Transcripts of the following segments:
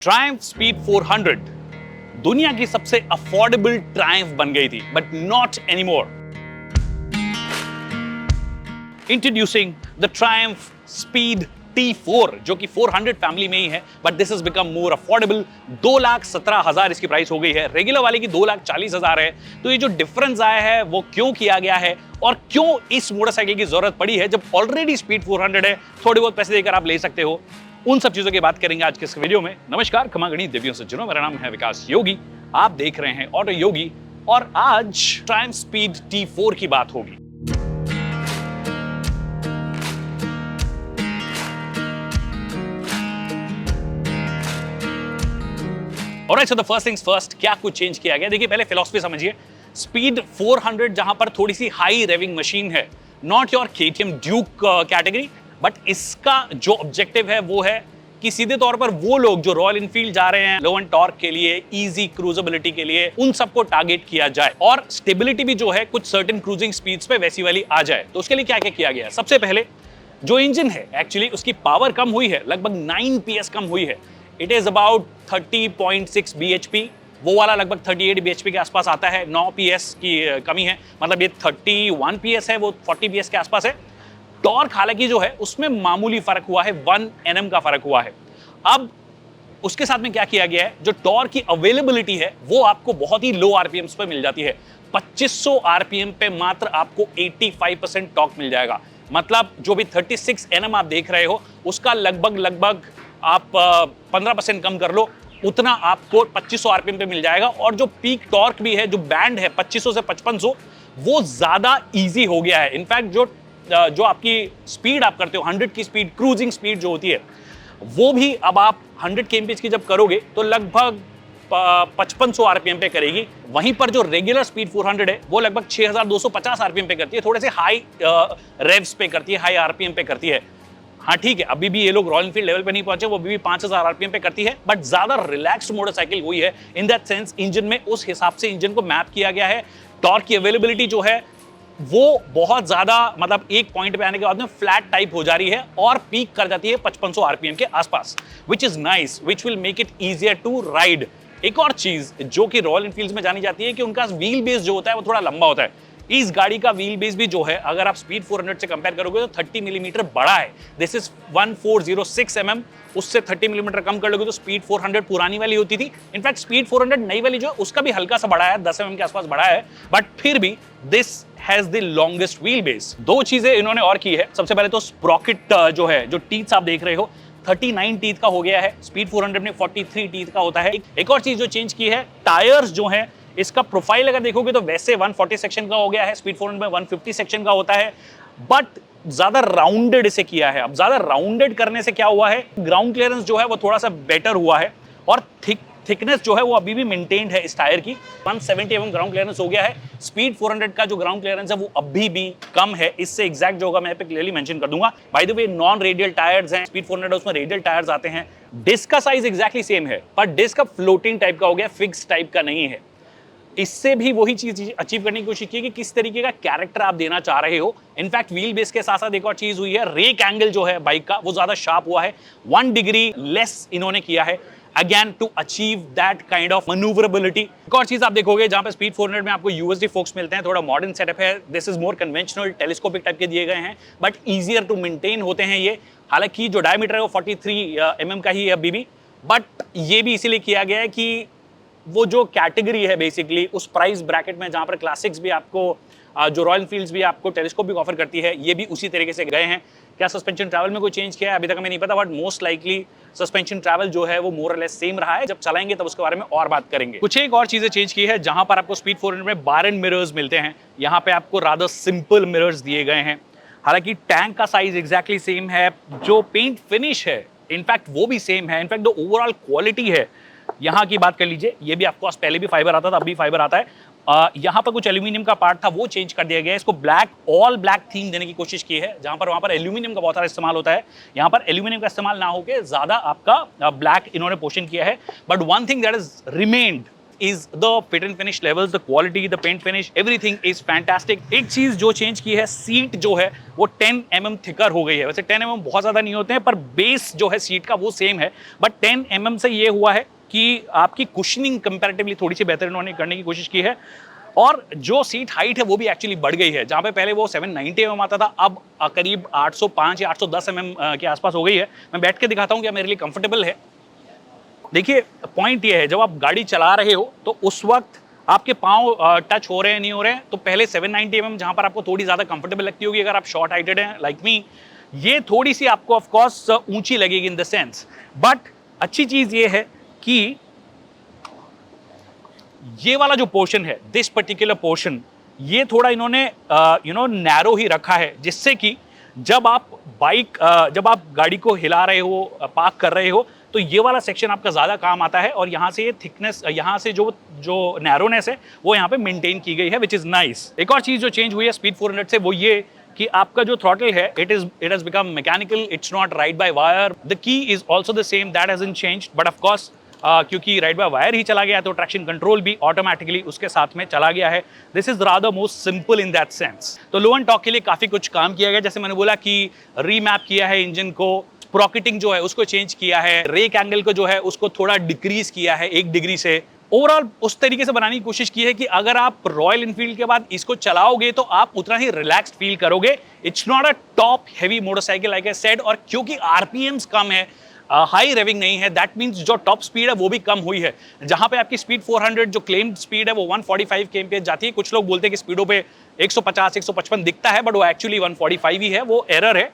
Triumph speed 400 दुनिया की सबसे अफोर्डेबल ट्रायम्फ बन गई थी, but not anymore. Introducing the Triumph speed T4 जो कि 400 फैमिली में ही है, but this is become more affordable. 2,17,000 इसकी प्राइस हो गई है, रेगुलर वाले की 2,40,000 है। तो ये जो डिफरेंस आया है वो क्यों किया गया है और क्यों इस मोटरसाइकिल की जरूरत पड़ी है जब ऑलरेडी स्पीड 400 है, थोड़ी बहुत पैसे देकर आप ले सकते हो। उन सब चीजों की बात करेंगे आज के इस वीडियो में। नमस्कार, खमागणी देवियों से जुड़ो, मेरा नाम है विकास योगी, आप देख रहे हैं ऑटो योगी और आज ट्रायम्फ स्पीड T4 की बात होगी। Alright, so the first things first, क्या कुछ चेंज किया गया? देखिए, पहले फिलॉसफी समझिए। स्पीड 400 जहां पर थोड़ी सी हाई रेविंग मशीन है, not your KTM Duke category, but इसका जो ऑब्जेक्टिव है वो है कि सीधे तौर पर वो लोग जो रॉयल एनफील्ड जा रहे हैं लो एंड टॉर्क के लिए, इजी क्रूजेबिलिटी के लिए, उन सबको टारगेट किया जाए और स्टेबिलिटी भी जो है कुछ सर्टेन क्रूजिंग स्पीड्स पे वैसी वाली आ जाए। तो उसके लिए क्या क्या किया गया है? सबसे पहले जो इंजन है एक्चुअली उसकी पावर कम हुई है, लगभग 9 PS कम हुई है। इट इज अबाउट 30.6 bhp, वो वाला लगभग 38 bhp के आसपास आता है। 9 PS की कमी है, मतलब ये 31 PS है, वो 40 PS के आसपास है। टॉर्क हालांकि जो है उसमें मामूली फर्क हुआ है, 1 Nm का फर्क हुआ है। अब उसके साथ में क्या किया गया है, जो टॉर्क की अवेलेबिलिटी है वो आपको बहुत ही लो RPMs पे मिल जाती है। 2500 RPM पे मात्र आपको 85% टॉर्क मिल जाएगा। मतलब जो भी 36 Nm आप देख रहे हो उसका लगभग आप 15% कम कर लो, उतना आपको 2500 RPM पे मिल जाएगा। और जो पीक टॉर्क भी है, जो बैंड है 2500 से 5500, वो ज्यादा इजी हो गया है। इनफैक्ट जो आपकी स्पीड आप करते हो, 100 की स्पीड, क्रूजिंग स्पीड जो होती है, वो भी अब आप 100 kmph की जब करोगे तो लगभग 5500 RPM पे करेगी। वहीं पर जो रेगुलर स्पीड 400 है वो लगभग 6250 RPM पे करती है, थोड़े से हाई रेव्स पे करती है, हाई RPM पे करती है। हाँ ठीक है, अभी भी ये लोग रॉयल एनफील्ड लेवल पे नहीं पहुंचे, वो अभी भी 5000 RPM पे करती है, बट ज्यादा रिलैक्स्ड मोटरसाइकिल हुई है। इन दैट सेंस इंजन में उस हिसाब से इंजन को मैप किया गया है। टॉर्क की अवेलेबिलिटी जो है वो बहुत ज्यादा, मतलब एक पॉइंट पे आने के बाद में फ्लैट टाइप हो जा रही है और पीक कर जाती है 5500 RPM के आसपास, which is nice, which will make it easier to ride. एक और चीज जो कि रॉयल एनफील्ड में जानी जाती है कि उनका व्हील बेस जो होता है वो थोड़ा लंबा होता है। इस गाड़ी का व्हील बेस भी जो है, अगर आप स्पीड 400 से कंपेयर करोगे तो 30 मिलीमीटर बड़ा है। दिस इज 1406 mm, उससे 30 मिलीमीटर कम कर लोगे तो स्पीड 400 पुरानी वाली होती थी। इनफैक्ट स्पीड 400 नई वाली जो है उसका भी हल्का सा बड़ा है, 10 mm के आसपास बड़ा है, बट फिर भी this has the longest wheel base. दो चीजें इन्होंने और की है। सबसे पहले तो स्प्रॉकेट जो है, जो टीथ आप देख रहे हो, 39 टीथ का हो गया है। स्पीड 400 में 43 टीथ का होता है। एक और चीज जो चेंज की है, टायर्स जो है, इसका प्रोफाइल अगर देखोगे तो वैसे 140 सेक्शन का हो गया है, स्पीड 400 में 150 सेक्शन का होता है, बट ज्यादा राउंडेड इसे किया है। अब ज्यादा राउंडेड करने से क्या हुआ है, ग्राउंड क्लियरेंस जो है वो थोड़ा सा बेटर हुआ है और थिकनेस जो है वो अभी भी मेंटेन्ड है इस टायर की। 170 mm ग्राउंड क्लियरेंस हो गया है। स्पीड 400 का जो ग्राउंड क्लियरेंस है वो अभी भी कम है, इससे एग्जैक्ट जो होगा मैं पे क्लियरली मेंशन कर दूंगा। By the way, non radial tyres हैं, स्पीड 400 उसमें रेडियल टायर्स आते हैं। डिस्क का साइज एग्जैक्टली सेम है, पर डिस्क का फ्लोटिंग टाइप का हो गया, फिक्स टाइप का नहीं है। इससे भी वही चीज अचीव करने की कोशिश की कि किस तरीके का कैरेक्टर आप देना चाह रहे हो। इनफैक्ट व्हील बेस के साथ साथ एक और चीज हुई है, रेक एंगल जो है बाइक का वो ज्यादा शार्प हुआ है, 1 डिग्री लेस इन्होंने किया है, again to achieve that kind of manoeuvrability. एक और चीज आप देखोगे, जहां पे स्पीड 400 में आपको USD फोक्स मिलते हैं, थोड़ा मॉडर्न सेटअप है। This is more conventional, telescopic type के दिए गए हैं, बट ईजियर टू मेंटेन होते हैं ये। हालांकि जो डायमीटर है वो 43 mm का ही है अभी भी, बट ये भी इसीलिए किया गया है कि वो जो कैटेगरी है बेसिकली उस प्राइस ब्रैकेट में, जहां पर क्लासिक्स भी आपको, जो रॉयल एनफील्ड्स भी आपको टेलीस्कोपिक ऑफर करती है, ये भी उसी तरीके से गए हैं। क्या सस्पेंशन ट्रैवल में कोई चेंज किया है अभी तक हमें नहीं पता, but most likely suspension travel जो है वो मोर और लेस सेम रहा है। जब चलाएंगे तब उसके बारे में और बात करेंगे। कुछ एक और चीजें चेंज की है, जहां पर आपको स्पीड 400 में बार एंड मिरर्स मिलते हैं, यहाँ पे आपको रादर सिंपल मिरर्स दिए गए हैं। हालांकि टैंक का साइज एग्जैक्टली सेम है, जो पेंट फिनिश है इनफैक्ट वो भी सेम है। इनफैक्ट जो ओवरऑल क्वालिटी है, यहाँ की बात कर लीजिए, ये भी आपको पहले भी फाइबर आता था, अब भी फाइबर आता है। यहाँ पर कुछ एल्यूमिनियम का पार्ट था वो चेंज कर दिया गया है, इसको ब्लैक, ऑल ब्लैक थीम देने की कोशिश की है। जहां पर वहां पर एल्यूमिनियम का बहुत सारा इस्तेमाल होता है, यहाँ पर एल्यूमिनियम का इस्तेमाल ना होकर ज्यादा आपका ब्लैक इन्होंने पोर्शन किया है। But one thing that is remained is the fit and finish levels, the quality, the paint finish, everything is fantastic. एक चीज जो चेंज की है, सीट जो है वो 10 mm थिकर हो गई है। वैसे 10 mm बहुत ज्यादा नहीं होते हैं, पर बेस जो है सीट का वो सेम है, बट 10 mm से ये हुआ है कि आपकी कुशनिंग कंपैरेटिवली थोड़ी सी बेहतर इन्होंने करने की कोशिश की है। और जो सीट हाइट है वो भी एक्चुअली बढ़ गई है, जहां पे पहले वो 790 mm आता था, अब करीब 805 या 810 mm के आसपास हो गई है। मैं बैठ के दिखाता हूं, क्या मेरे लिए कंफर्टेबल है। देखिए पॉइंट ये है, जब आप गाड़ी चला रहे हो तो उस वक्त आपके पाँव टच हो रहे हैं नहीं हो रहे हैं, तो पहले 790 mm जहां पर आपको थोड़ी ज्यादा कंफर्टेबल लगती होगी अगर आप शॉर्ट हाइटेड हैं लाइक मी, ये थोड़ी सी आपको ऑफ कोर्स ऊंची लगेगी इन द सेंस। बट अच्छी चीज ये है कि ये वाला जो पोर्शन है, दिस पर्टिकुलर पोर्शन, ये थोड़ा इन्होंने नैरो ही रखा है, जिससे कि जब आप गाड़ी को हिला रहे हो, पार्क कर रहे हो, तो ये वाला सेक्शन आपका ज्यादा काम आता है। और यहाँ से ये थिकनेस, यहाँ से जो नैरोनेस है वो यहाँ पे मेंटेन की गई है, विच इज नाइस। एक और चीज जो चेंज हुई है स्पीड 400 से, वो ये कि आपका जो थ्रॉटल है, it has become mechanical, it's not ride by wire. The key is also the same, that hasn't changed, but of course क्योंकि राइड बाय वायर ही चला गया तो ट्रैक्शन कंट्रोल भी ऑटोमेटिकली उसके साथ में चला गया है। This is rather most simple in that sense. तो लो एंड टॉक के लिए काफी कुछ काम किया गया, जैसे मैंने बोला कि रीमैप किया है इंजन को, स्प्रॉकेटिंग जो है उसको चेंज किया है, रेक एंगल को जो है उसको थोड़ा डिक्रीज किया है 1 डिग्री से। ओवरऑल उस तरीके से बनाने की कोशिश की है कि अगर आप रॉयल इनफील्ड के बाद इसको चलाओगे तो आप उतना ही रिलैक्स्ड फील करोगे। It's not a top heavy motorcycle like I said, और क्योंकि आरपीएम्स कम है, हाई रेविंग नहीं है, दैट मींस जो टॉप स्पीड है वो भी कम हुई है। जहां पे आपकी स्पीड 400 जो क्लेम्ड स्पीड है वो 145 kmph जाती है। कुछ लोग बोलते हैं कि स्पीडों पे 150 155 दिखता है, बट वो एक्चुअली 145 ही है, वो एरर है।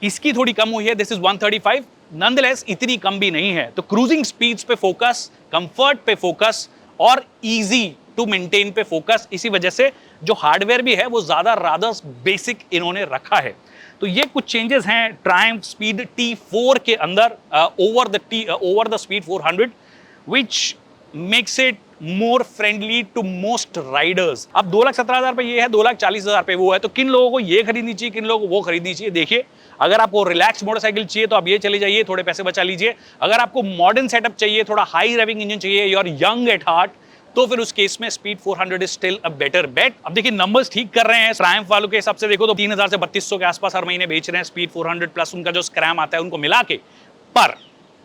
इसकी थोड़ी कम हुई है, दिस इज 135, नॉनदलेस इतनी कम भी नहीं है। तो क्रूजिंग स्पीड्स पे फोकस, कंफर्ट पे फोकस और इजी टू मेंटेन पे फोकस, इसी वजह से जो हार्डवेयर भी है वो ज्यादा रादर बेसिक इन्होंने रखा है। तो ये कुछ चेंजेस हैं ट्रायम्फ स्पीड T4 के अंदर over the speed 400, which makes it more friendly to most riders. अब 2,17,000 रुपए ये है, 2,40,000 रुपए वो है, तो किन लोगों को ये खरीदनी चाहिए, किन लोगों को वो खरीदनी चाहिए। देखिए, अगर आपको रिलैक्स मोटरसाइकिल चाहिए तो आप ये चले जाइए, थोड़े पैसे बचा लीजिए। अगर आपको मॉडर्न सेटअप चाहिए, थोड़ा हाई रेविंग इंजन चाहिए, you are young at heart, तो फिर उस केस में speed 400 is still a better bet. अब देखिए नंबर्स ठीक कर रहे हैं, ट्रायम्फ वालों के हिसाब से देखो तो 3,000 से 3,200 के आसपास हर महीने बेच रहे हैं स्पीड 400 प्लस उनका जो स्क्रैम आता है उनको मिला के। पर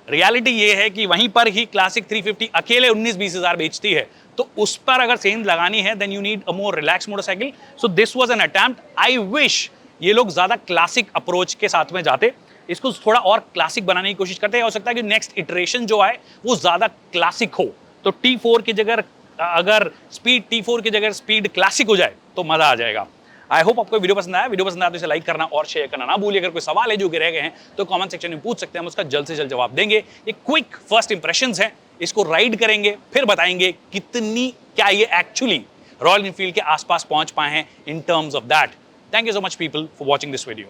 रियलिटी ये है कि वहीं पर ही क्लासिक 350 अकेले 19-20 हजार बेचती है, तो उस पर अगर सेंस लगानी है then you need a more relax motorcycle. So this was an attempt. I wish ये लोग ज्यादा क्लासिक अप्रोच के साथ में जाते, इसको थोड़ा और क्लासिक बनाने की कोशिश करते हैं। हो सकता है कि नेक्स्ट इटरेशन जो आए वो ज्यादा क्लासिक हो, तो T4 की जगह अगर स्पीड T4 की जगह स्पीड क्लासिक हो जाए तो मजा आ जाएगा। आई होप आपको वीडियो पसंद आया। वीडियो पसंद आया तो इसे लाइक करना और शेयर करना ना भूलिए। अगर कोई सवाल है जो रह गए हैं तो कमेंट सेक्शन में पूछ सकते हैं, हम उसका जल्द से जल्द जवाब देंगे। ये क्विक फर्स्ट इंप्रेशंस हैं, इसको राइड करेंगे फिर बताएंगे क्या ये एक्चुअली रॉयल एनफील्ड के आसपास पहुंच पाए हैं in terms of that. Thank you so much people for watching this video.